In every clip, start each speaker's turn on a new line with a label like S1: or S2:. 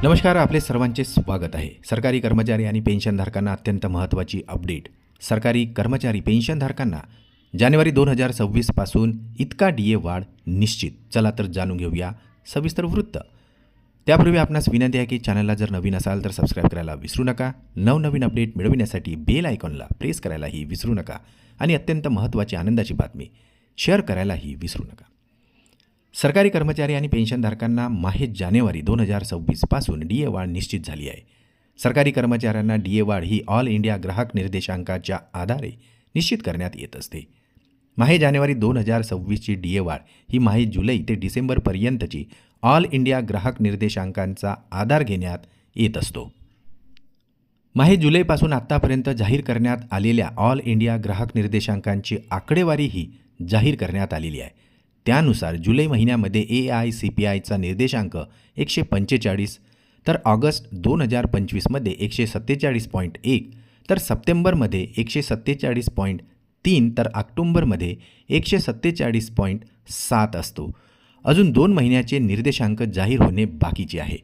S1: नमस्कार, आपले सर्वांचे स्वागत आहे. सरकारी कर्मचारी आणि पेन्शनधारकांना अत्यंत महत्त्वाची अपडेट. सरकारी कर्मचारी पेन्शनधारकांना जानेवारी 2026 पासून इतका DA वाढ निश्चित. चला तर जाणून घेऊया सविस्तर वृत्त. त्यापूर्वी आपणास विनंती आहे की चॅनलला जर नवीन असाल तर सबस्क्राईब करायला विसरू नका. नवनवीन अपडेट मिळविण्यासाठी बेल आयकॉनला प्रेस करायलाही विसरू नका आणि अत्यंत महत्त्वाची आनंदाची बातमी शेअर करायलाही विसरू नका. सरकारी कर्मचारी आणि पेन्शनधारकांना माहे जानेवारी 2026 पासून DA वाढ निश्चित झाली आहे. सरकारी कर्मचाऱ्यांना DA वाढ ही ऑल इंडिया ग्राहक निर्देशांकाच्या आधारे निश्चित करण्यात येत असते. माहे जानेवारी 2026ची DA वाढ ही माहे जुलै ते डिसेंबरपर्यंतची ऑल इंडिया ग्राहक निर्देशांकांचा आधार घेण्यात येत असतो. माहे जुलैपासून आत्तापर्यंत जाहीर करण्यात आलेल्या ऑल इंडिया ग्राहक निर्देशांकांची आकडेवारीही जाहीर करण्यात आलेली आहे. त्यानुसार जुलै महिन्यामध्ये AICPIचा निर्देशांक 145, तर ऑगस्ट 2025मध्ये 147.1, तर सप्टेंबरमध्ये 147.3, तर ऑक्टोबरमध्ये 147.7 असतो. अजून 2 महिन्याचे निर्देशांक जाहीर होणे बाकीचे आहे.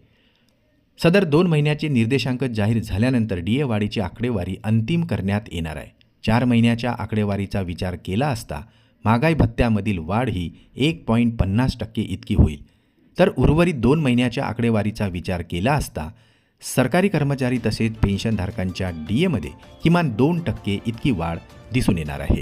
S1: सदर 2 महिन्याचे निर्देशांक जाहीर झाल्यानंतर DA वाढीची आकडेवारी अंतिम करण्यात येणार आहे. 4 महिन्याच्या आकडेवारीचा विचार केला असता महागाई भत्त्यामधील वाढ ही 1.50% इतकी होईल. तर उर्वरित 2 महिन्याच्या आकडेवारीचा विचार केला असता सरकारी कर्मचारी तसेच पेन्शनधारकांच्या DAमध्ये किमान 2% इतकी वाढ दिसून येणार आहे.